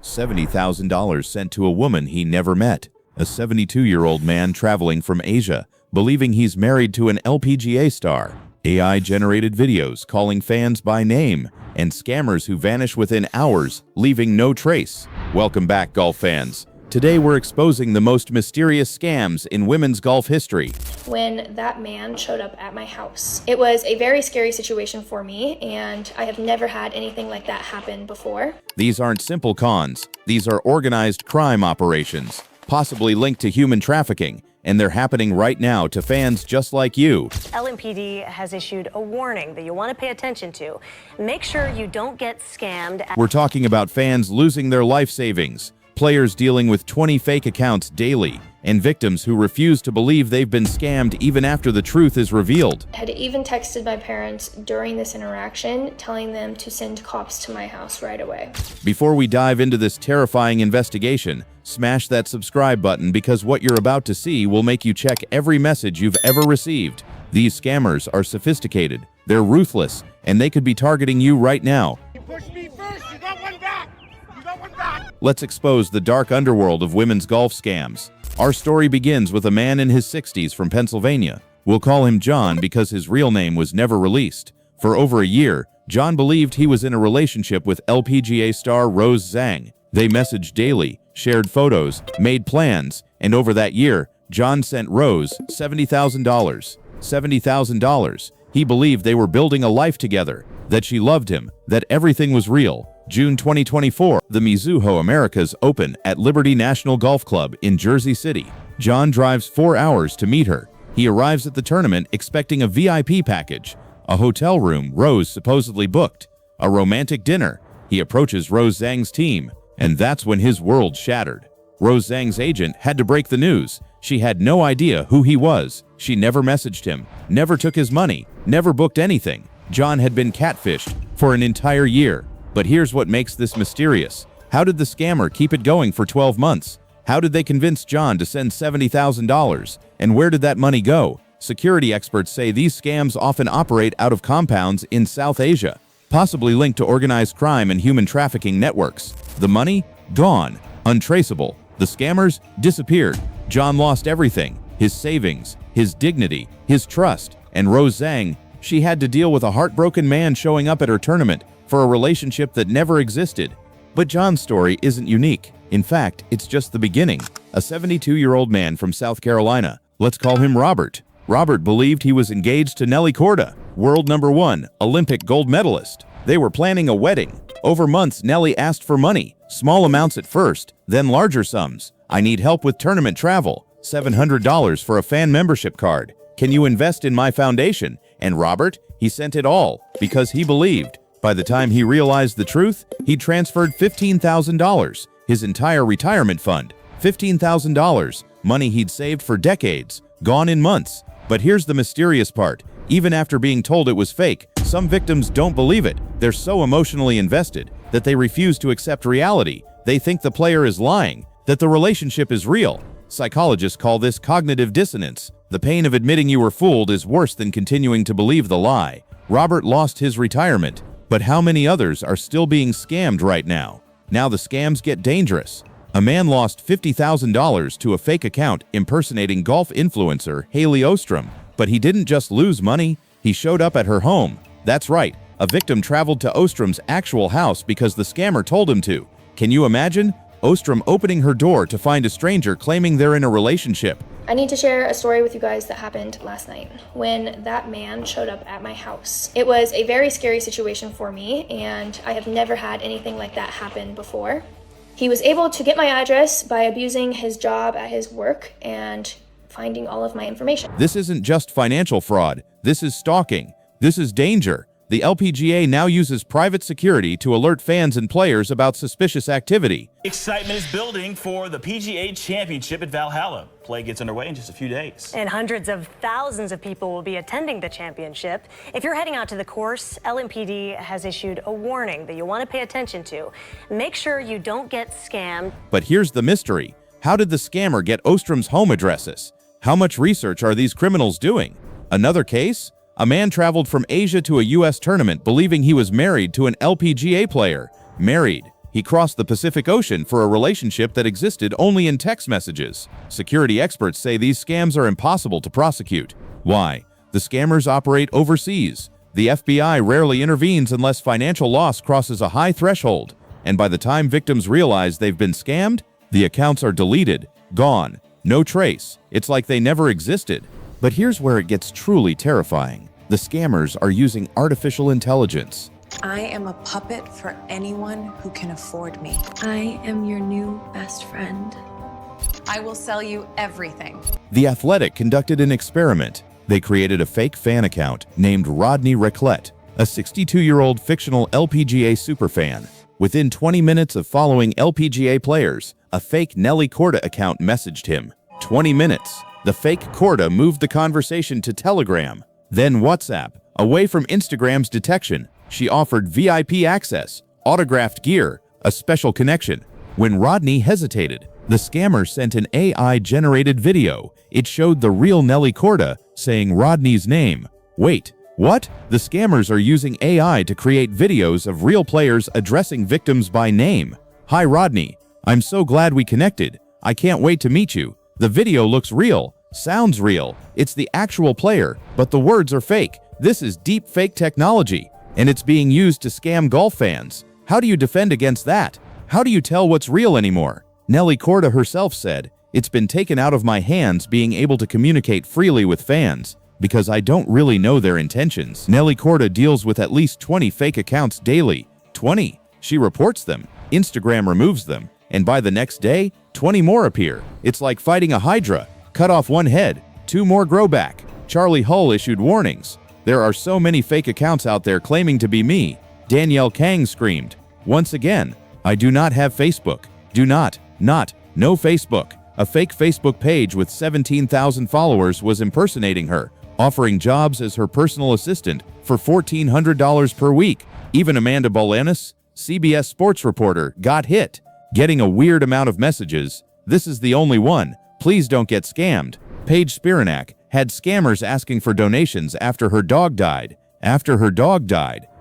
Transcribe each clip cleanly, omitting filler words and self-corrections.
$70,000 sent to a woman he never met. A 72-year-old man traveling from Asia, believing he's married to an LPGA star. AI-generated videos calling fans by name, and scammers who vanish within hours, leaving no trace. Welcome back, golf fans. Today we're exposing the most mysterious scams in women's golf history. When that man showed up at my house, it was a very scary situation for me, and I have never had anything like that happen before. These aren't simple cons. These are organized crime operations, possibly linked to human trafficking, and they're happening right now to fans just like you. LPG has issued a warning that you want to pay attention to. Make sure you don't get scammed. We're talking about fans losing their life savings, players dealing with 20 fake accounts daily, and victims who refuse to believe they've been scammed even after the truth is revealed. I had even texted my parents during this interaction, telling them to send cops to my house right away. Before we dive into this terrifying investigation, smash that subscribe button because what you're about to see will make you check every message you've ever received. These scammers are sophisticated, they're ruthless, and they could be targeting you right now. You pushed me first, you got one back! You got one back! Let's expose the dark underworld of women's golf scams. Our story begins with a man in his 60s from Pennsylvania. We'll call him John because his real name was never released. For over a year, John believed he was in a relationship with LPGA star Rose Zang. They messaged daily, shared photos, made plans, and over that year, John sent Rose $70,000. $70,000. He believed they were building a life together, that she loved him, that everything was real. June 2024, the Mizuho Americas Open at Liberty National Golf Club in Jersey City. John drives 4 hours to meet her. He arrives at the tournament expecting a VIP package, a hotel room Rose supposedly booked, a romantic dinner. He approaches Rose Zang's team, and that's when his world shattered. Rose Zang's agent had to break the news. She had no idea who he was. She never messaged him, never took his money, never booked anything. John had been catfished for an entire year. But here's what makes this mysterious. How did the scammer keep it going for 12 months? How did they convince John to send $70,000? And where did that money go? Security experts say these scams often operate out of compounds in South Asia, possibly linked to organized crime and human trafficking networks. The money? Gone. Untraceable. The scammers? Disappeared. John lost everything. His savings, his dignity, his trust. And Rose Zang, she had to deal with a heartbroken man showing up at her tournament for a relationship that never existed. But John's story isn't unique. In fact, it's just the beginning. A 72-year-old man from South Carolina, let's call him Robert. Robert believed he was engaged to Nelly Korda, world #1, Olympic gold medalist. They were planning a wedding. Over months, Nelly asked for money, small amounts at first, then larger sums. I need help with tournament travel, $700 for a fan membership card. Can you invest in my foundation? And Robert, he sent it all because he believed. By the time he realized the truth, he transferred $15,000, his entire retirement fund. $15,000, money he'd saved for decades, gone in months. But here's the mysterious part. Even after being told it was fake, some victims don't believe it. They're so emotionally invested that they refuse to accept reality. They think the player is lying, that the relationship is real. Psychologists call this cognitive dissonance. The pain of admitting you were fooled is worse than continuing to believe the lie. Robert lost his retirement. But how many others are still being scammed right now? Now the scams get dangerous. A man lost $50,000 to a fake account impersonating golf influencer Haley Ostrom. But he didn't just lose money, he showed up at her home. That's right, a victim traveled to Ostrom's actual house because the scammer told him to. Can you imagine? Ostrom opening her door to find a stranger claiming they're in a relationship. I need to share a story with you guys that happened last night when that man showed up at my house. It was a very scary situation for me, and I have never had anything like that happen before. He was able to get my address by abusing his job at his work and finding all of my information. This isn't just financial fraud. This is stalking. This is danger. The LPGA now uses private security to alert fans and players about suspicious activity. Excitement is building for the PGA Championship at Valhalla. Play gets underway in just a few days. And hundreds of thousands of people will be attending the championship. If you're heading out to the course, LMPD has issued a warning that you'll want to pay attention to. Make sure you don't get scammed. But here's the mystery. How did the scammer get Ostrom's home addresses? How much research are these criminals doing? Another case? A man traveled from Asia to a U.S. tournament believing he was married to an LPGA player. Married. He crossed the Pacific Ocean for a relationship that existed only in text messages. Security experts say these scams are impossible to prosecute. Why? The scammers operate overseas. The FBI rarely intervenes unless financial loss crosses a high threshold. And by the time victims realize they've been scammed, the accounts are deleted, gone, no trace. It's like they never existed. But here's where it gets truly terrifying. The scammers are using artificial intelligence. I am a puppet for anyone who can afford me. I am your new best friend. I will sell you everything. The Athletic conducted an experiment. They created a fake fan account named Rodney Reclette, a 62-year-old fictional LPGA superfan. Within 20 minutes of following LPGA players, a fake Nelly Corda account messaged him. 20 minutes. The fake Corda moved the conversation to Telegram, then WhatsApp. Away from Instagram's detection, she offered VIP access, autographed gear, a special connection. When Rodney hesitated, the scammer sent an AI-generated video. It showed the real Nelly Corda saying Rodney's name. Wait, what? The scammers are using AI to create videos of real players addressing victims by name. Hi Rodney, I'm so glad we connected. I can't wait to meet you. The video looks real, sounds real. It's the actual player, but the words are fake. This is deep fake technology, and it's being used to scam golf fans. How do you defend against that? How do you tell what's real anymore? Nelly Corda herself said, "It's been taken out of my hands being able to communicate freely with fans because I don't really know their intentions." Nelly Corda deals with at least 20 fake accounts daily. 20. She reports them. Instagram removes them. And by the next day, 20 more appear. It's like fighting a hydra. Cut off one head, 2 more grow back. Charlie Hull issued warnings. There are so many fake accounts out there claiming to be me. Danielle Kang screamed. Once again, I do not have Facebook. Do not, no Facebook. A fake Facebook page with 17,000 followers was impersonating her, offering jobs as her personal assistant for $1,400 per week. Even Amanda Bolanis, CBS sports reporter, got hit, getting a weird amount of messages. This is the only one. Please don't get scammed. Paige Spiranak had scammers asking for donations after her dog died.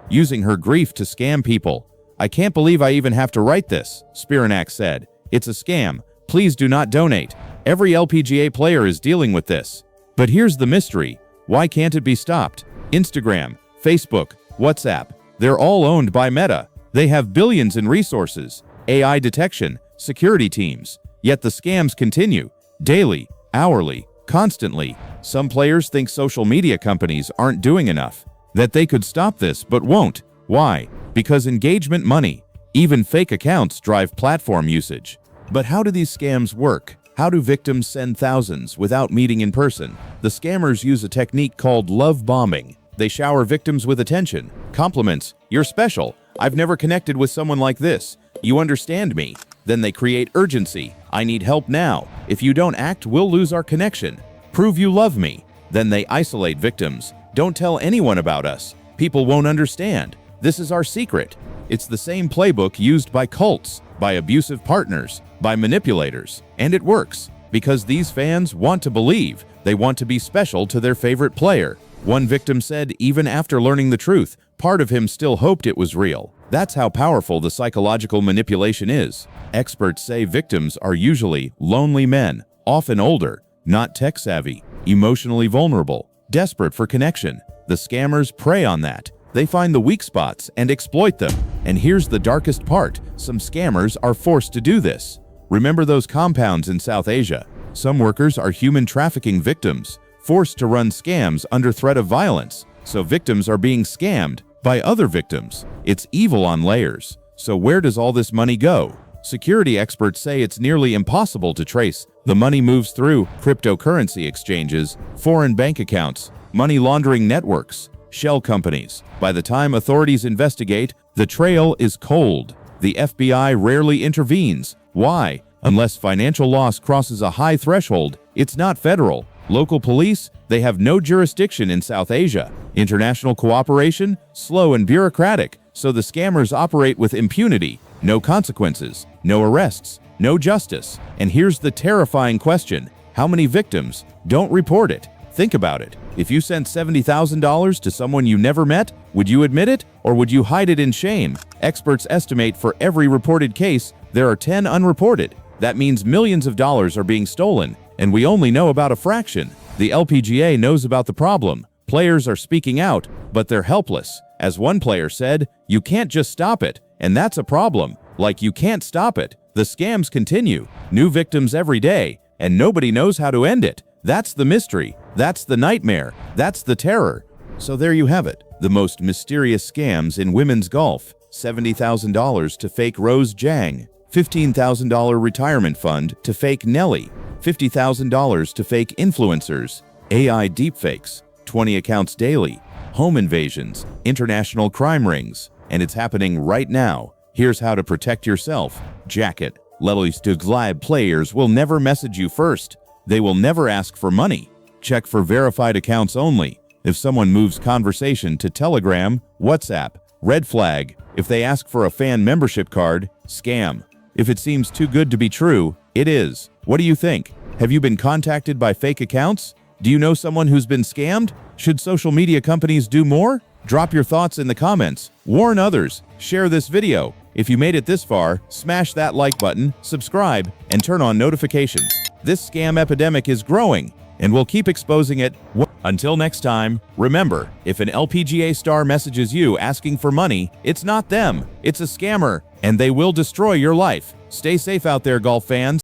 Using her grief to scam people. I can't believe I even have to write this, Spiranak said. It's a scam. Please do not donate. Every LPGA player is dealing with this. But here's the mystery. Why can't it be stopped? Instagram, Facebook, WhatsApp, they're all owned by Meta. They have billions in resources, AI detection, security teams. Yet the scams continue, daily, hourly, constantly. Some players think social media companies aren't doing enough, that they could stop this but won't. Why? Because engagement money. Even fake accounts drive platform usage. But how do these scams work? How do victims send thousands without meeting in person? The scammers use a technique called love bombing. They shower victims with attention, compliments. You're special. I've never connected with someone like this. You understand me. Then they create urgency. I need help now. If you don't act, we'll lose our connection. Prove you love me. Then they isolate victims. Don't tell anyone about us. People won't understand. This is our secret. It's the same playbook used by cults, by abusive partners, by manipulators. And it works, because these fans want to believe. They want to be special to their favorite player. One victim said even after learning the truth, part of him still hoped it was real. That's how powerful the psychological manipulation is. Experts say victims are usually lonely men, often older, not tech-savvy, emotionally vulnerable, desperate for connection. The scammers prey on that. They find the weak spots and exploit them. And here's the darkest part. Some scammers are forced to do this. Remember those compounds in South Asia? Some workers are human trafficking victims, forced to run scams under threat of violence. So victims are being scammed by other victims. It's evil on layers. So where does all this money go? Security experts say it's nearly impossible to trace. The money moves through cryptocurrency exchanges, foreign bank accounts, money laundering networks, shell companies. By the time authorities investigate, the trail is cold. The FBI rarely intervenes. Why? Unless financial loss crosses a high threshold, it's not federal. Local police, they have no jurisdiction in South Asia. International cooperation, slow and bureaucratic, so the scammers operate with impunity. No consequences, no arrests, no justice. And here's the terrifying question. How many victims don't report it? Think about it. If you sent $70,000 to someone you never met, would you admit it or would you hide it in shame? Experts estimate for every reported case, there are 10 unreported. That means millions of dollars are being stolen, and we only know about a fraction. The LPGA knows about the problem. Players are speaking out, but they're helpless. As one player said, you can't just stop it, and that's a problem. Like you can't stop it. The scams continue, new victims every day, and nobody knows how to end it. That's the mystery. That's the nightmare. That's the terror. So there you have it. The most mysterious scams in women's golf. $70,000 to fake Rose Zang. $15,000 retirement fund to fake Nelly. $50,000 to fake influencers. AI deepfakes. 20 accounts daily. Home invasions. International crime rings. And it's happening right now. Here's how to protect yourself. Jacket. lpga players will never message you first. They will never ask for money. Check for verified accounts only. If someone moves conversation to Telegram, WhatsApp, red flag. If they ask for a fan membership card, scam. If it seems too good to be true, it is. What do you think? Have you been contacted by fake accounts? Do you know someone who's been scammed? Should social media companies do more? Drop your thoughts in the comments. Warn others. Share this video. If you made it this far, smash that like button, subscribe, and turn on notifications. This scam epidemic is growing, and we'll keep exposing it. Until next time, remember, if an LPGA star messages you asking for money, it's not them, it's a scammer, and they will destroy your life. Stay safe out there, golf fans.